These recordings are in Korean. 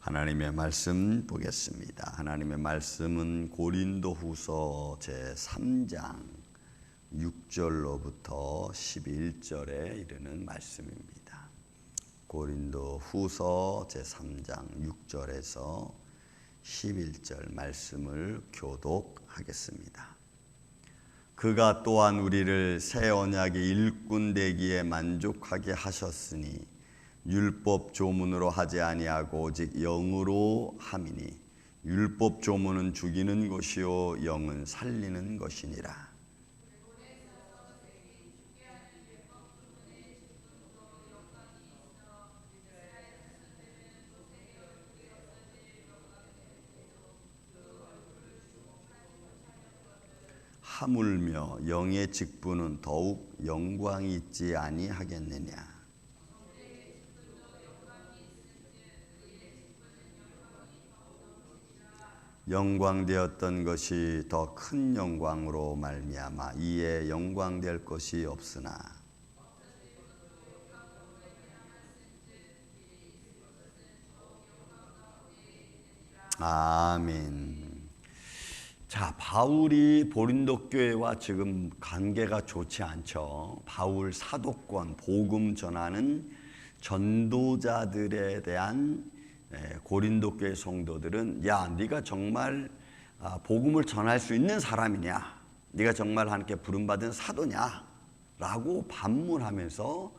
하나님의 말씀 보겠습니다. 하나님의 말씀은 고린도후서 제3장 6절로부터 11절에 이르는 말씀입니다. 고린도후서 제3장 6절에서 11절 말씀을 교독하겠습니다. 그가 또한 우리를 새 언약의 일꾼 되기에 만족하게 하셨으니 율법 조문으로 하지 아니하고 오직 영으로 함이니 율법 조문은 죽이는 것이요 영은 살리는 것이니라. 하물며 영의 직분은 더욱 영광이 있지 아니하겠느냐. 영광되었던 것이 더 큰 영광으로 말미암아 이에 영광될 것이 없으나 아멘. 자, 바울이 고린도 교회와 지금 관계가 좋지 않죠. 바울 사도권, 복음 전하는 전도자들에 대한 고린도 교회 성도들은 야, 네가 정말 복음을 전할 수 있는 사람이냐? 네가 정말 하나님께 부름받은 사도냐? 라고 반문하면서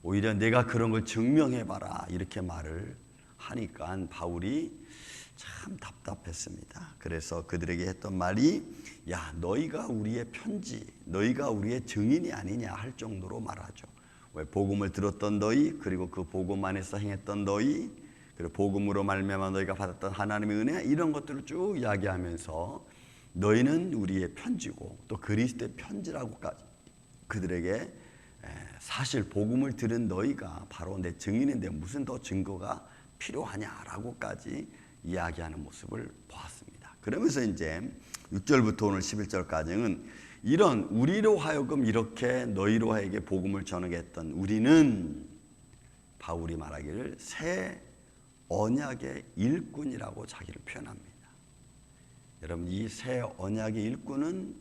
오히려 내가 그런 걸 증명해봐라 이렇게 말을 하니까 바울이 참 답답했습니다. 그래서 그들에게 했던 말이 야, 너희가 우리의 편지, 너희가 우리의 증인이 아니냐 할 정도로 말하죠. 왜 복음을 들었던 너희, 그리고 그 복음 안에서 행했던 너희, 그리고 복음으로 말미암아 너희가 받았던 하나님의 은혜, 이런 것들을 쭉 이야기하면서 너희는 우리의 편지고 또 그리스도의 편지라고까지 그들에게 사실 복음을 들은 너희가 바로 내 증인인데 무슨 더 증거가 필요하냐라고까지 이야기하는 모습을 보았습니다. 그러면서 이제 6절부터 오늘 11절까지는 이런 우리로 하여금 이렇게 너희로 하여금 복음을 전하게 했던 우리는 바울이 말하기를 새 언약의 일꾼이라고 자기를 표현합니다. 여러분, 이 새 언약의 일꾼은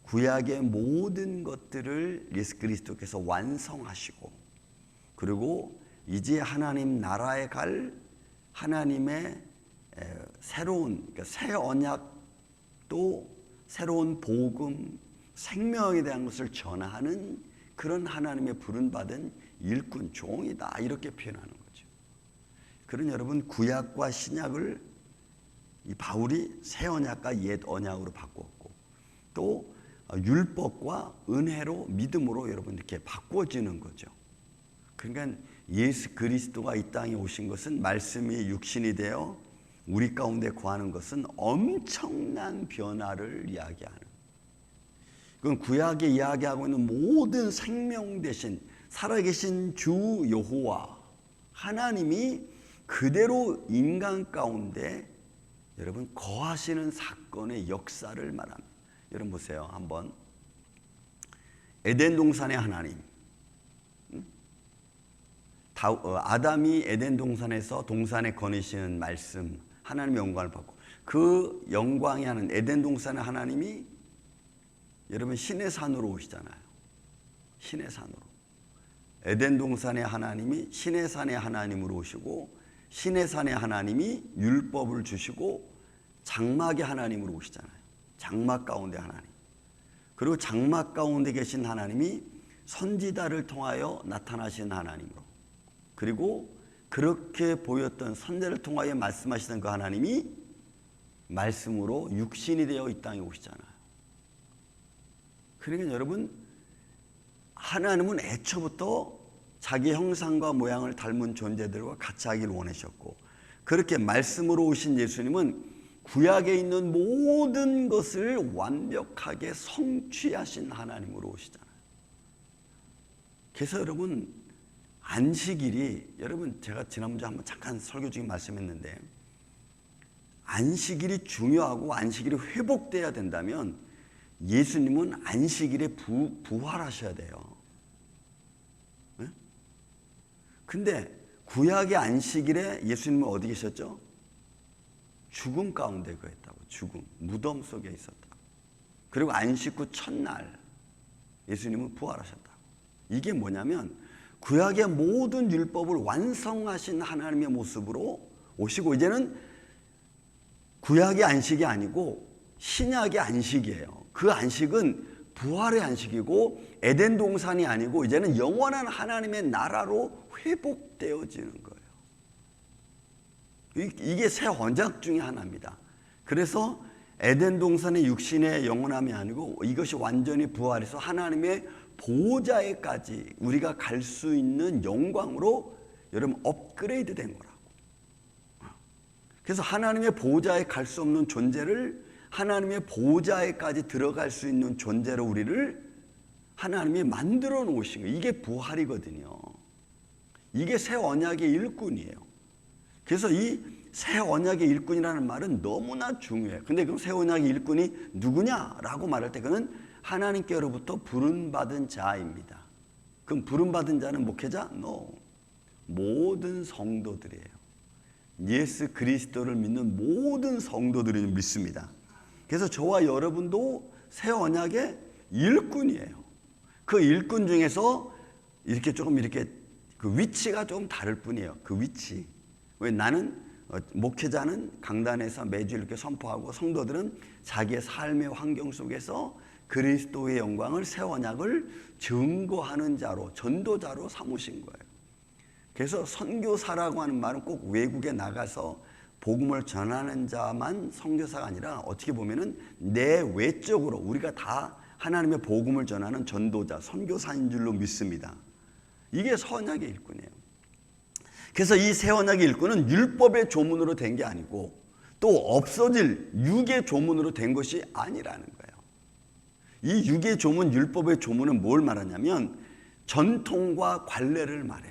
구약의 모든 것들을 예수 그리스도께서 완성하시고 그리고 이제 하나님 나라에 갈 하나님의 새로운, 그러니까 새 언약도 새로운 복음, 생명에 대한 것을 전하는 그런 하나님의 부름받은 일꾼, 종이다 이렇게 표현하는 거죠. 그런 여러분, 구약과 신약을 이 바울이 새 언약과 옛 언약으로 바꾸었고 또 율법과 은혜로 믿음으로 여러분 이렇게 바꿔지는 거죠. 그러니까 예수 그리스도가 이 땅에 오신 것은 말씀이 육신이 되어 우리 가운데 거하는 것은 엄청난 변화를 이야기하는, 그건 구약에 이야기하고 있는 모든 생명 대신 살아계신 주 여호와 하나님이 그대로 인간 가운데 여러분 거하시는 사건의 역사를 말합니다. 여러분 보세요. 한번 에덴 동산의 하나님, 아담이 에덴 동산에서 동산에 거니시는 말씀, 하나님의 영광을 받고 그 영광이 하는 에덴 동산의 하나님이 여러분 신의 산으로 오시잖아요. 신의 산으로. 에덴 동산의 하나님이 신의 산의 하나님으로 오시고 신의 산의 하나님이 율법을 주시고 장막의 하나님으로 오시잖아요. 장막 가운데 하나님. 그리고 장막 가운데 계신 하나님이 선지자를 통하여 나타나신 하나님으로. 그리고 그렇게 보였던 선지자를 통하여 말씀하시던 그 하나님이 말씀으로 육신이 되어 이 땅에 오시잖아요. 그러니까 여러분, 하나님은 애초부터 자기 형상과 모양을 닮은 존재들과 같이 하기를 원하셨고 그렇게 말씀으로 오신 예수님은 구약에 있는 모든 것을 완벽하게 성취하신 하나님으로 오시잖아요. 그래서 여러분, 안식일이, 여러분 제가 지난주에 한번 잠깐 설교 중에 말씀했는데 안식일이 중요하고 안식일이 회복돼야 된다면 예수님은 안식일에 부활하셔야 돼요. 네? 근데 구약의 안식일에 예수님은 어디 계셨죠? 죽음 가운데 거했다고. 죽음, 무덤 속에 있었다고. 그리고 안식 후 첫날 예수님은 부활하셨다고. 이게 뭐냐면 구약의 모든 율법을 완성하신 하나님의 모습으로 오시고, 이제는 구약의 안식이 아니고 신약의 안식이에요. 그 안식은 부활의 안식이고 에덴 동산이 아니고 이제는 영원한 하나님의 나라로 회복되어지는 거예요. 이게 새 언약 중에 하나입니다. 그래서 에덴 동산의 육신의 영원함이 아니고 이것이 완전히 부활해서 하나님의 보호자에까지 우리가 갈 수 있는 영광으로 여러분 업그레이드 된 거라고. 그래서 하나님의 보호자에 갈 수 없는 존재를 하나님의 보호자에까지 들어갈 수 있는 존재로 우리를 하나님이 만들어 놓으신 거예요. 이게 부활이거든요. 이게 새 언약의 일꾼이에요. 그래서 이 새 언약의 일꾼이라는 말은 너무나 중요해요. 근데 그럼 새 언약의 일꾼이 누구냐라고 말할 때 그는 하나님께로부터 부름받은 자입니다. 그럼 부름받은 자는 목회자? No. 모든 성도들이에요. 예수 그리스도를 믿는 모든 성도들이 믿습니다. 그래서 저와 여러분도 새 언약의 일꾼이에요. 그 일꾼 중에서 이렇게 조금 이렇게 그 위치가 좀 다를 뿐이에요. 그 위치. 왜 나는 목회자는 강단에서 매주 이렇게 선포하고 성도들은 자기의 삶의 환경 속에서 그리스도의 영광을 새 언약을 증거하는 자로 전도자로 삼으신 거예요. 그래서 선교사라고 하는 말은 꼭 외국에 나가서 복음을 전하는 자만 선교사가 아니라 어떻게 보면은 내외적으로 우리가 다 하나님의 복음을 전하는 전도자, 선교사인 줄로 믿습니다. 이게 새 언약의 일꾼이에요. 그래서 이 새 언약의 일꾼은 율법의 조문으로 된 게 아니고 또 없어질 육의 조문으로 된 것이 아니라는 거예요. 이 육의 조문, 율법의 조문은 뭘 말하냐면 전통과 관례를 말해.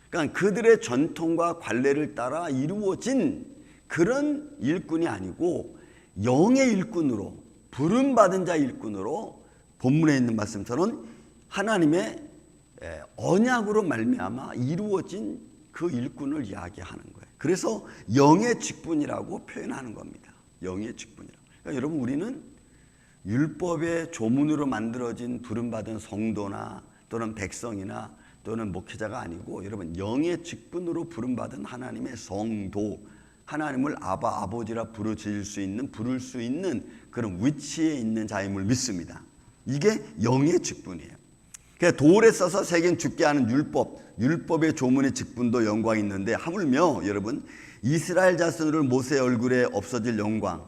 그러니까 그들의 전통과 관례를 따라 이루어진 그런 일꾼이 아니고 영의 일꾼으로, 부름받은 자 일꾼으로 본문에 있는 말씀처럼 하나님의 언약으로 말미암아 이루어진 그 일꾼을 이야기하는 거예요. 그래서 영의 직분이라고 표현하는 겁니다. 영의 직분이라고. 그러니까 여러분, 우리는 율법의 조문으로 만들어진 부름받은 성도나 또는 백성이나 또는 목회자가 아니고 여러분, 영의 직분으로 부름받은 하나님의 성도, 하나님을 아바, 아버지라 부를 수 있는 그런 위치에 있는 자임을 믿습니다. 이게 영의 직분이에요. 그러니까 돌에 써서 새긴 죽게 하는 율법의 조문의 직분도 영광이 있는데, 하물며 여러분 이스라엘 자손을 모세 얼굴에 없어질 영광,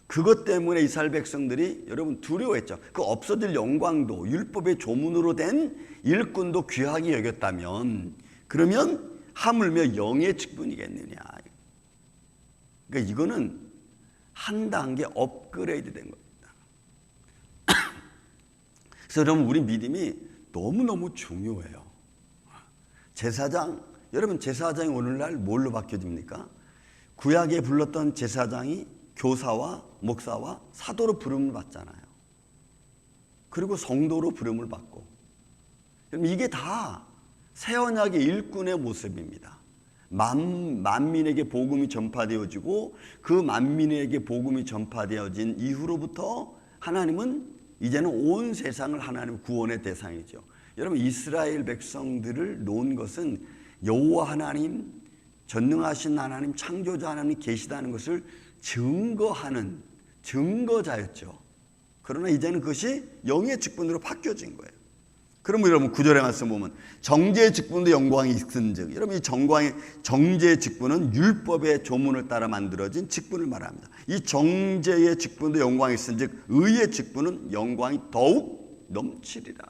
그것 때문에 이스라엘 백성들이 여러분 두려워했죠. 그 없어질 영광도 율법의 조문으로 된 일꾼도 귀하게 여겼다면, 그러면 하물며 영의 직분이겠느냐. 그러니까 이거는 한 단계 업그레이드 된 겁니다. 그래서 여러분, 우리 믿음이 너무너무 중요해요. 제사장, 여러분 제사장이 오늘날 뭘로 바뀌어집니까? 구약에 불렀던 제사장이 교사와 목사와 사도로 부름을 받잖아요. 그리고 성도로 부름을 받고. 이게 다 새 언약의 일꾼의 모습입니다. 만민에게 복음이 전파되어지고 그 만민에게 복음이 전파되어진 이후로부터 하나님은 이제는 온 세상을 하나님 구원의 대상이죠. 여러분, 이스라엘 백성들을 놓은 것은 여호와 하나님, 전능하신 하나님, 창조자 하나님 계시다는 것을 증거하는 증거자였죠. 그러나 이제는 그것이 영의 직분으로 바뀌어진 거예요. 그러면 여러분 9절의 말씀 보면 정죄의 직분도 영광이 있은즉, 여러분 이 정죄의 직분은 율법의 조문을 따라 만들어진 직분을 말합니다. 이 정죄의 직분도 영광이 있은즉 의의 직분은 영광이 더욱 넘치리라.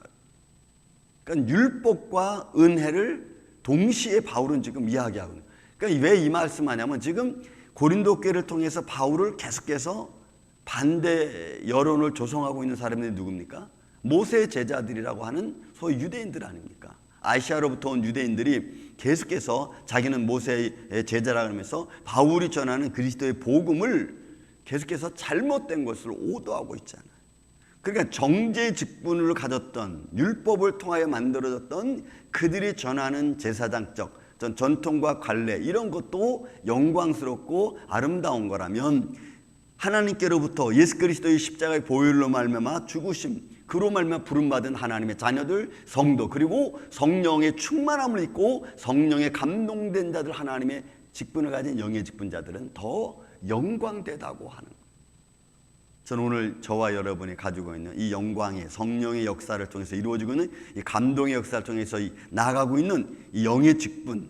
그러니까 율법과 은혜를 동시에 바울은 지금 이야기하고 있는. 그러니까 왜 이 말씀하냐면 지금 고린도 교회를 통해서 바울을 계속해서 반대 여론을 조성하고 있는 사람들이 누굽니까? 모세의 제자들이라고 하는 소위 유대인들 아닙니까? 아시아로부터 온 유대인들이 계속해서 자기는 모세의 제자라고 하면서 바울이 전하는 그리스도의 복음을 계속해서 잘못된 것을 오도하고 있잖아요. 그러니까 정죄의 직분을 가졌던, 율법을 통하여 만들어졌던 그들이 전하는 제사장적, 전통과 관례 이런 것도 영광스럽고 아름다운 거라면 하나님께로부터 예수 그리스도의 십자가의 보혈로 말미암아 죽으심 그로 말미암아 부름받은 하나님의 자녀들 성도 그리고 성령의 충만함을 입고 성령에 감동된 자들 하나님의 직분을 가진 영의 직분자들은 더 영광되다고 하는 거예요. 저는 오늘 저와 여러분이 가지고 있는 이 영광의 성령의 역사를 통해서 이루어지고 있는 이 감동의 역사를 통해서 나아가고 있는 이 영의 직분,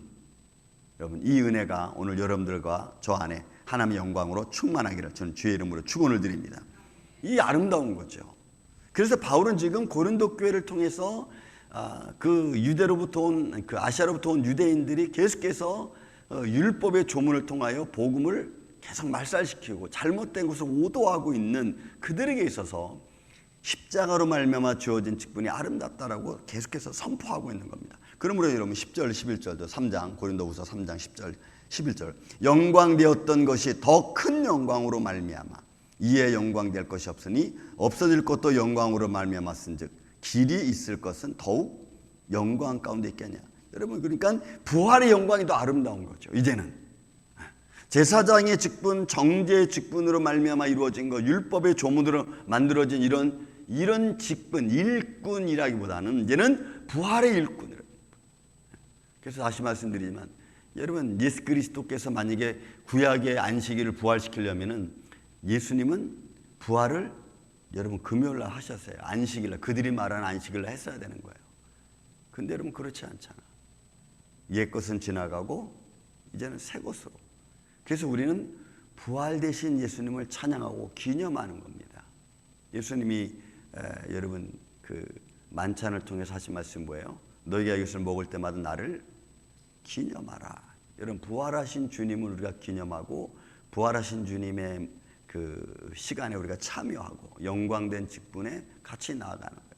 여러분 이 은혜가 오늘 여러분들과 저 안에 하나님의 영광으로 충만하기를 저는 주의 이름으로 축원을 드립니다. 이 아름다운 거죠. 그래서 바울은 지금 고린도 교회를 통해서 그 유대로부터 온 그 아시아로부터 온 유대인들이 계속해서 율법의 조문을 통하여 복음을 계속 말살시키고 잘못된 것을 오도하고 있는 그들에게 있어서 십자가로 말미암아 주어진 직분이 아름답다라고 계속해서 선포하고 있는 겁니다. 그러므로 여러분 10절 11절도 3장 고린도후서 3장 10절 11절 영광되었던 것이 더 큰 영광으로 말미암아 이에 영광될 것이 없으니 없어질 것도 영광으로 말미암았은즉 길이 있을 것은 더욱 영광 가운데 있겠냐. 여러분 그러니까 부활의 영광이 더 아름다운 거죠. 이제는 제사장의 직분, 정죄의 직분으로 말미암아 이루어진 것, 율법의 조문으로 만들어진 이런 직분, 일꾼이라기보다는 이제는 부활의 일꾼이라. 그래서 다시 말씀드리지만 여러분 예수 그리스도께서 만약에 구약의 안식일을 부활시키려면은 예수님은 부활을 여러분 금요일날 하셨어요. 안식일날 그들이 말하는 안식일날 했어야 되는 거예요. 근데 여러분 그렇지 않잖아. 옛 것은 지나가고 이제는 새 것으로. 그래서 우리는 부활되신 예수님을 찬양하고 기념하는 겁니다. 예수님이 여러분 그 만찬을 통해서 하신 말씀 뭐예요? 너희가 이것을 먹을 때마다 나를 기념하라. 여러분 부활하신 주님을 우리가 기념하고 부활하신 주님의 그 시간에 우리가 참여하고 영광된 직분에 같이 나아가는 거예요.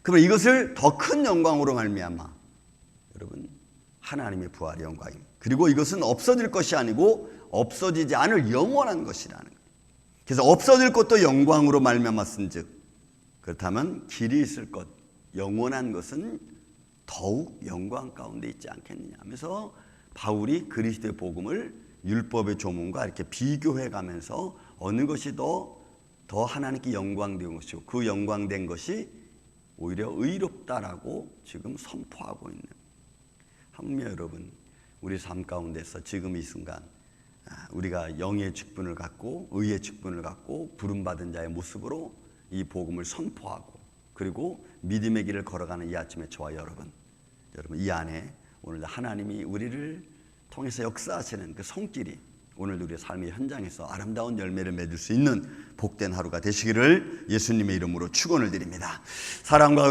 그러면 이것을 더 큰 영광으로 말미암아 여러분 하나님의 부활의 영광입니다. 그리고 이것은 없어질 것이 아니고 없어지지 않을 영원한 것이라는 거예요. 그래서 없어질 것도 영광으로 말미암았은즉 그렇다면 길이 있을 것 영원한 것은 더욱 영광 가운데 있지 않겠느냐 하면서 바울이 그리스도의 복음을 율법의 조문과 이렇게 비교해 가면서 어느 것이 더 하나님께 영광된 것이고 그 영광된 것이 오히려 의롭다라고 지금 선포하고 있는 하물며 여러분 우리 삶 가운데서 지금 이 순간 우리가 영의 직분을 갖고 의의 직분을 갖고 부름받은 자의 모습으로 이 복음을 선포하고 그리고 믿음의 길을 걸어가는 이 아침에 저와 여러분 이 안에 오늘 하나님이 우리를 통해서 역사하시는 그 손길이 오늘 우리의 삶의 현장에서 아름다운 열매를 맺을 수 있는 복된 하루가 되시기를 예수님의 이름으로 축원을 드립니다. 사랑과